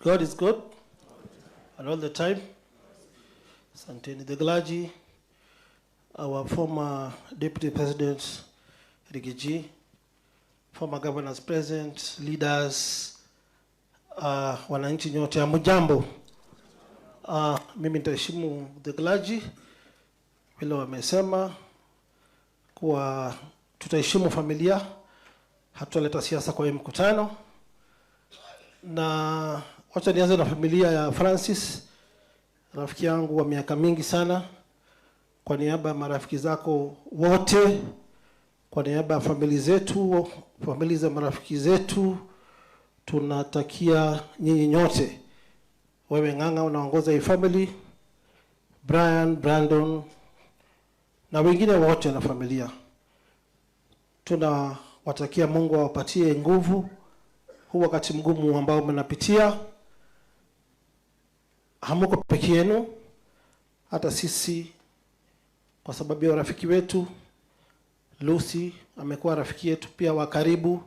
God is good, and all the time. Santeni the Glaji, our former Deputy President, Rigiji, former governors present, leaders, wananchi nyote hamujambo. Mimi nitaheshimu the Glaji, vile wamesema, kwa tutaheshimu familia, hatuleta siasa kwa mkutano. Na wacha nianze na familia ya Francis, rafiki yangu wa miaka mingi sana. Kwa niaba ya marafiki zako wote, kwa niaba ya familia zetu, familia za marafiki zetu, tunatakia nyinyi nyote. Wewe Ng'ang'a unaongoza hii family, Brian, Brandon na wengine wote na familia. Tunawatakia Mungu awapatie nguvu huu wakati mgumu ambao mnapitia. Hamuko peke yenu, hata sisi kwa sababu ya rafiki wetu Lucy amekuwa rafiki yetu pia wa karibu,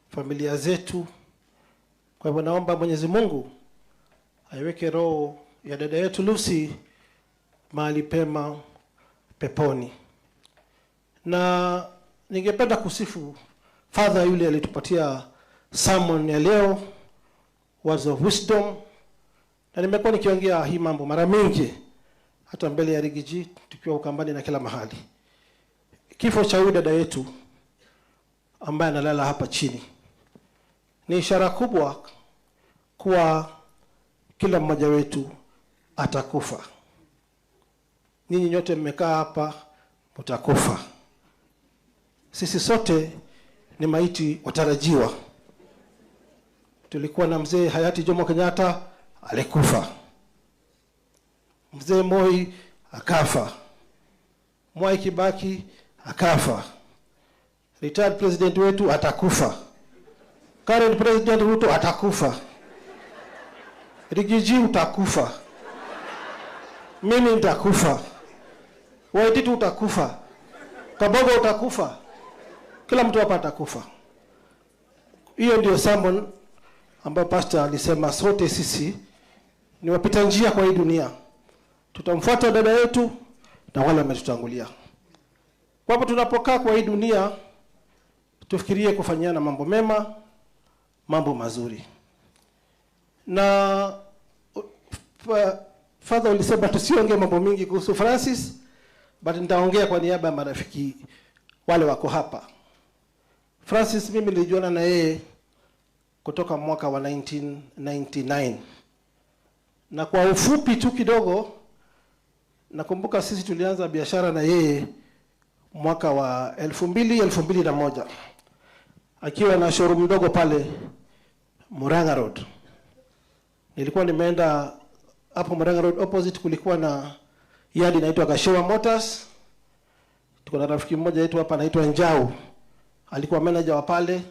familia zetu. Kwa hivyo naomba Mwenyezi Mungu aiweke roho ya dada yetu Lucy mahali pema peponi. Na ningependa kusifu Father yule alitupatia sermon ya leo, words of wisdom. Na nimekuwa nikiongea hii mambo mara mingi hata mbele ya Rigiji, tukiwa Ukambani na kila mahali. Kifo cha huyu dada yetu ambaye analala hapa chini ni ishara kubwa kuwa kila mmoja wetu atakufa. Ninyi nyote mmekaa hapa mtakufa. Sisi sote ni maiti watarajiwa. Tulikuwa na mzee hayati Jomo Kenyatta, alikufa. Mzee Moi akafa. Mwai Kibaki akafa. Retired president wetu atakufa. Current president Ruto atakufa. Rigiji utakufa. Mimi nitakufa. Waititu utakufa. Kabogo utakufa. Kila mtu hapa atakufa. Hiyo ndio sermon ambayo pastor alisema sote sisi ni wapita njia kwa hii dunia. Tutamfuata dada yetu na wale wametutangulia. Kwa hivyo tunapokaa kwa hii dunia, tufikirie kufanyana mambo mema, mambo mazuri. Na Father ulisema tusiongee mambo mingi kuhusu Francis, but nitaongea kwa niaba ya marafiki wale wako hapa. Francis mimi nilijuana na yeye kutoka mwaka wa 1999. Na kwa ufupi tu kidogo, nakumbuka sisi tulianza biashara na yeye mwaka wa 2001. Akiwa na showroom ndogo pale Murang'a Road. Nilikuwa nimeenda hapo Murang'a Road, opposite kulikuwa na yard inaitwa Gachagua Motors. Tuko na rafiki mmoja yetu hapa anaitwa Njau. Alikuwa manager wa pale.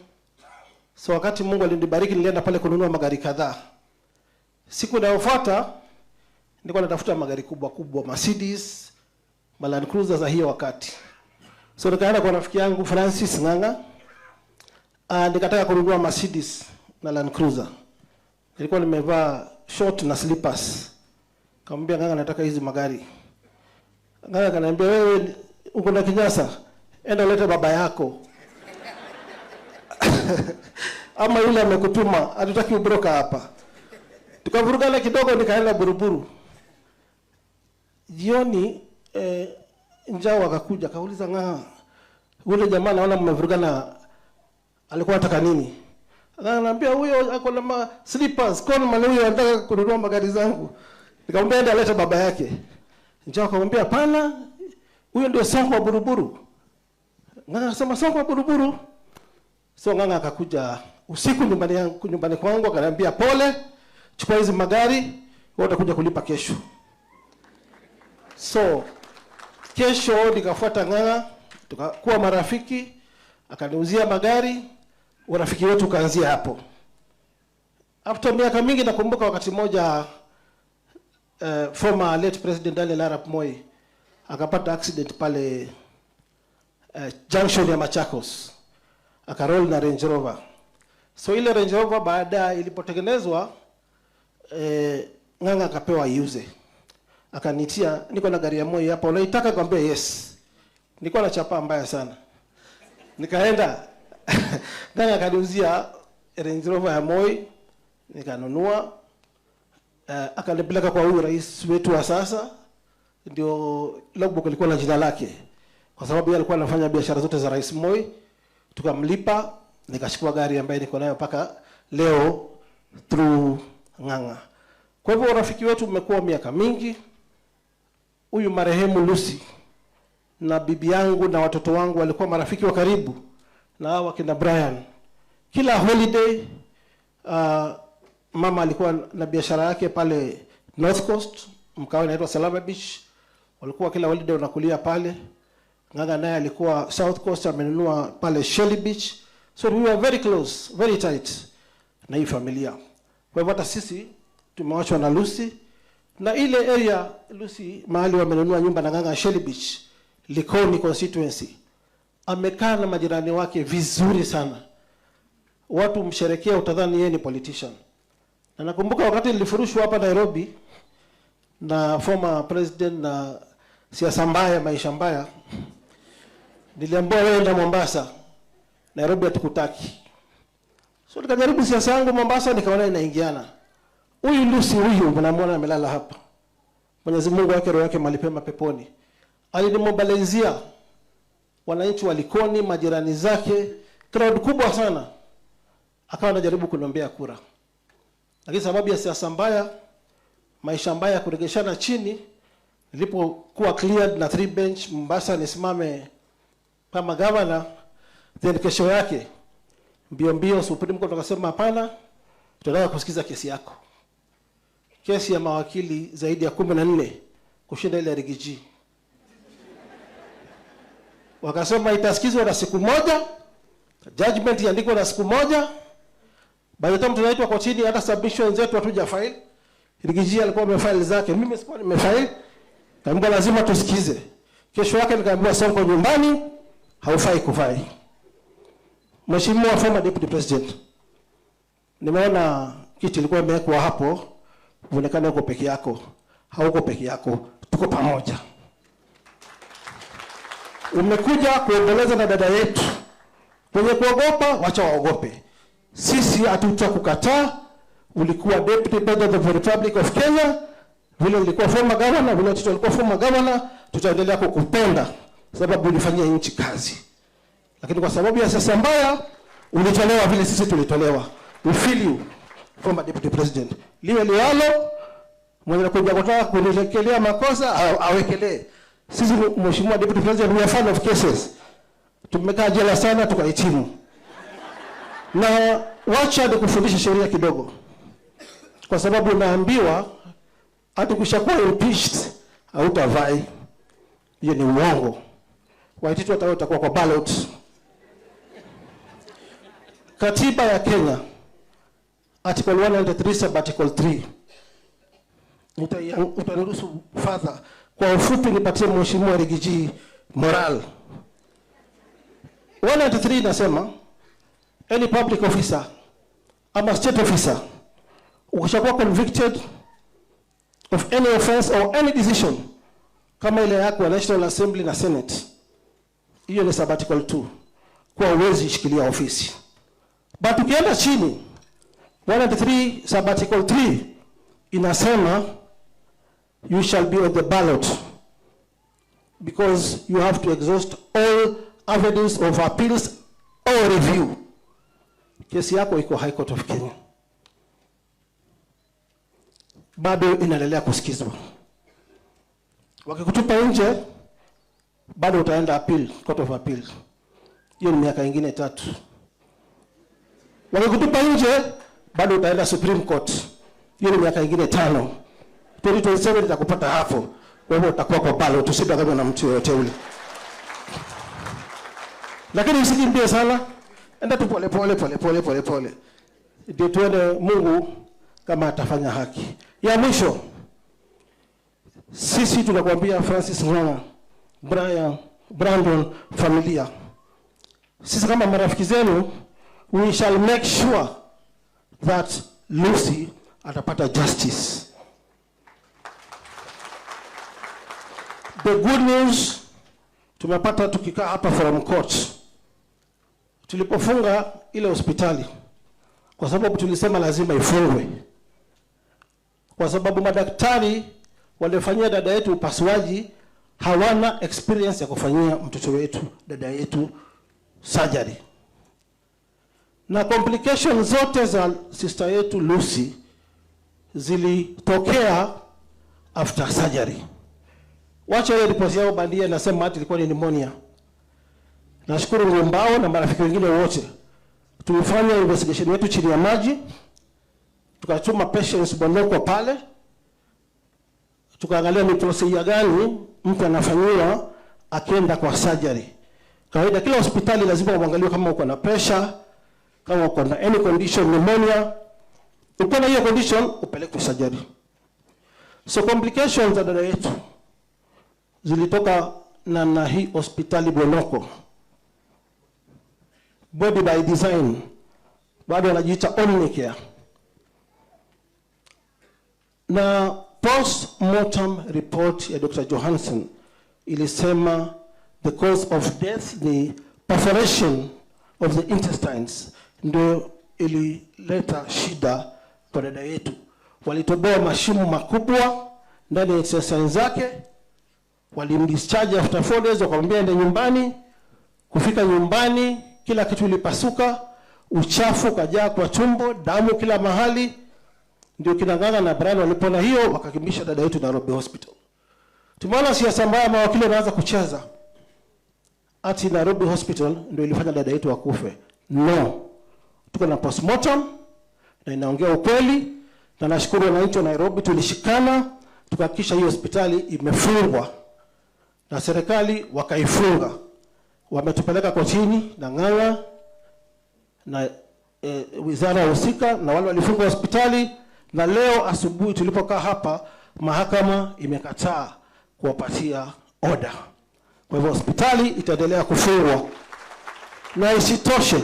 So wakati Mungu alinibariki nilienda pale kununua magari kadhaa. Siku inayofuata nilikuwa natafuta magari kubwa kubwa, Mercedes, Land Cruiser za hiyo wakati. So nikaenda kwa rafiki yangu Francis Ng'ang'a, nikataka kununua Mercedes na Land Cruiser. Nilikuwa nimevaa short na slippers. Nikamwambia Ng'ang'a nataka hizi magari. Ng'ang'a akaniambia wewe uko na kinyasa, enda leta baba yako. Ama yule amekutuma, hatutaki ubroka hapa. Tukavurugana kidogo nikaenda Buruburu. Jioni Njao akakuja akauliza Ng'ang'a, yule jamaa naona mmevurugana alikuwa anataka nini? Ananiambia huyo ako na slippers, kwa nini huyo anataka kununua magari zangu? Nikamwambia enda leta baba yake. Njao akamwambia hapana, huyo ndio Sonko wa Buruburu. Ng'ang'a akasema Sonko wa Buruburu. So Ng'ang'a akakuja usiku nyumbani kwangu akaniambia pole, chukua hizi magari, wewe utakuja kulipa kesho. So kesho nikafuata Ng'ang'a, tukakuwa marafiki, akaniuzia magari, urafiki wetu kaanzia hapo. After miaka mingi nakumbuka wakati mmoja former late president Daniel Arap Moi akapata accident pale junction ya Machakos. Akaroll na Range Rover. So ile Range Rover baada ilipotengenezwa Ng'ang'a akapewa iuze. Akanitia, niko na gari ya Moi hapa, unaitaka? Nikamwambia yes. Nilikuwa na chapa mbaya sana. Nikaenda Ng'ang'a akaniuzia Range Rover ya Moi, nikanunua. Akanipeleka kwa huyu rais wetu wa sasa, ndio logbook ilikuwa na jina lake, kwa sababu yeye alikuwa anafanya biashara zote za Rais Moi. Tukamlipa, nikachukua gari ambayo niko nayo mpaka leo through Ng'ang'a. Kwa hivyo rafiki wetu umekuwa miaka mingi. Huyu marehemu Lucy na bibi yangu na watoto wangu walikuwa marafiki wa karibu, na hawa kina Brian. Kila holiday mama alikuwa na biashara yake pale North Coast, mkawa inaitwa Salama Beach. Walikuwa kila holiday wanakulia pale. Ng'ang'a naye alikuwa South Coast, amenunua pale Shelly Beach. So we were very close, very tight na hii familia. Kwa hivyo hata sisi tumewachwa na Lucy, na ile area Lucy mahali wamenunua nyumba na Ng'ang'a Shelly Beach, Likoni constituency, amekaa na majirani wake vizuri sana. Watu msherekea utadhani yeye ni politician. Na nakumbuka wakati nilifurushwa hapa Nairobi na former president na siasa mbaya, maisha mbaya, niliambiwa wewe enda Mombasa, Nairobi hatukutaki. So nikajaribu siasa yangu Mombasa, nikaona inaingiana. Huyu Lucy huyu mnamwona amelala hapa, Mwenyezi Mungu wake roho yake malipema peponi, alinimobilizia wananchi wa Likoni, majirani zake, crowd kubwa sana, akawa anajaribu kuniombea kura. Lakini sababu ya siasa mbaya, maisha mbaya, kuregeshana chini, nilipokuwa cleared na 3 bench Mombasa nisimame kama governor, then kesho yake mbio Supreme Court wakasema hapana, tunataka kusikiza kesi yako. Kesi ya mawakili zaidi ya 14 kushinda ile Rigiji. Wakasema itasikizwa na siku moja, judgment iandikwe na siku moja. By the time tunaitwa kotini, hata submission zetu hatuja file. Rigiji alikuwa amefile zake, mimi sikuwa nimefile. Kaambia lazima tusikize. Kesho yake nikaambiwa Sonko nyumbani, haufai kufai. Mheshimiwa former deputy president, nimeona kiti ilikuwa imewekwa hapo, uonekane uko peke yako. Hauko peke yako, tuko pamoja. Umekuja kuendeleza na dada yetu. Wenye kuogopa, wacha waogope. Sisi hatutakukataa. Ulikuwa deputy president of the Republic of Kenya, vile ulikuwa former governor, vile tulikuwa former governor, tutaendelea kukupenda sababu ulifanyia nchi kazi. Lakini kwa sababu ya siasa mbaya, ulitolewa vile sisi tulitolewa. We feel you, former deputy president. Liwe liwalo, mwenye kuja kutaka kunilekelea makosa, awekelee. Sisi mheshimiwa deputy president, we are fan of cases. Tumekaa jela sana tukahitimu. Na wacha nikufundishe sheria kidogo. Kwa sababu unaambiwa hata ukishakuwa impeached hautavai. Hiyo ni uongo. Waititu utakuwa kwa ballot. Katiba ya Kenya article 103 sub article 3. Utaniruhusu further. Kwa ufupi nipatie mheshimiwa Rigiji moral. 103 inasema any public officer ama state officer ukishakuwa convicted of any offense or any decision kama ile yako ya National Assembly na Senate, hiyo ni sub article 2, kwa uwezi shikilia ofisi. But ukienda chini 103 sub article 3 inasema you shall be on the ballot because you have to exhaust all avenues of appeals or review. Kesi yako iko High Court of Kenya, bado inaendelea kusikizwa. Wakikutupa nje, bado utaenda appeal, Court of Appeal. Hiyo ni miaka ingine 3. Wakikutupa nje, bado utaenda Supreme Court. Hiyo ni miaka ingine 5. 2027 itakupata hapo. Kwa hivyo utakuwa kwa ballot, usidanganywe na mtu yote ule. Lakini usikimbie sana. Enda tu pole. Ndio tuone Mungu kama atafanya haki. Ya mwisho, sisi tunakuambia Francis Ng'ang'a, Brian, Brandon, familia. Sisi kama marafiki zenu, we shall make sure that Lucy atapata justice. The good news tumepata tukikaa hapa from court. Tulipofunga ile hospitali kwa sababu tulisema lazima ifungwe, kwa sababu madaktari waliofanyia dada yetu upasuaji hawana experience ya kufanyia mtoto wetu, dada yetu, surgery. Na complications zote za sister yetu Lucy zilitokea after surgery. Wacha ile ripoti yao bandia nasema hata ilikuwa ni pneumonia. Nashukuru Ngombao na marafiki wengine wote. Tulifanya investigation yetu chini ya maji. Tukachuma patients Bonoko pale. Tukaangalia ni procedure gani mtu anafanyiwa akienda kwa surgery. Kawaida kila hospitali lazima uangalie kama uko na pressure, kama uko na any condition, pneumonia. Ukiwa na hiyo condition upeleke surgery. So complications za dada yetu zilitoka na hii hospitali Bonoko. Body by design, bado wanajiita Omnicare. Na post-mortem report ya Dr. Johansson ilisema the cause of death ni perforation of the intestines, ndio ilileta shida kwa dada yetu. Walitoboa mashimo makubwa ndani ya intestines zake, walimdischarge after 4 days, wakamwambia ende nyumbani. Kufika nyumbani kila kitu ilipasuka, uchafu kajaa kwa tumbo, damu kila mahali. Ndio kinanganga na Brian walipona hiyo wakakimbisha dada yetu Nairobi Hospital. Tumeona siasa mbaya, mawakili wanaanza kucheza ati Nairobi Hospital ndio ilifanya dada yetu akufe. No. Tuko na postmortem na inaongea ukweli, na nashukuru wananchi wa Nairobi tulishikana tukahakikisha hiyo hospitali imefungwa. Na serikali wakaifunga. Wametupeleka kotini na Ng'ang'a na wizara husika na wale walifunga hospitali, na leo asubuhi tulipokaa hapa mahakama imekataa kuwapatia order. Kwa hivyo hospitali itaendelea kufungwa. Na isitoshe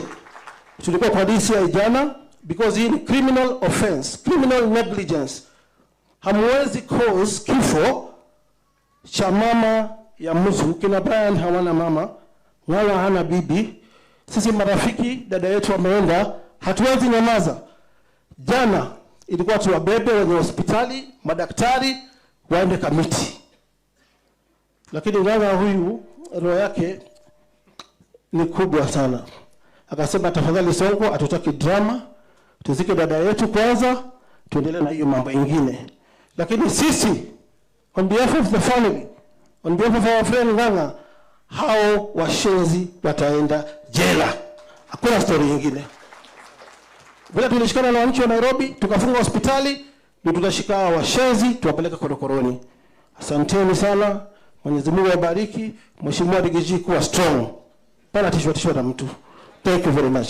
tulikuwa kwa DCI jana, because hii ni criminal offense, criminal negligence. Hamwezi cause kifo cha mama ya mtu. Kina Brian hawana mama, wala hana bibi. Sisi marafiki dada yetu wameenda, hatuwezi nyamaza. Jana ilikuwa tuwabebe wenye hospitali, madaktari waende kamiti. Lakini nganga huyu roho yake ni kubwa sana. Akasema tafadhali Sonko, hatutaki drama, tuzike dada yetu kwanza, tuendelee na hiyo mambo mengine. Lakini sisi on behalf of the family, on behalf of our friend Nganga, hao washenzi wataenda jela. Hakuna story nyingine. Bila tulishikana na wananchi wa Nairobi, tukafunga hospitali, ndio tutashika washenzi tuwapeleka korokoroni. Asanteni sana. Mwenyezi Mungu awabariki. Mheshimiwa Rigiji kuwa strong. Pana tishwa na mtu. Thank you very much.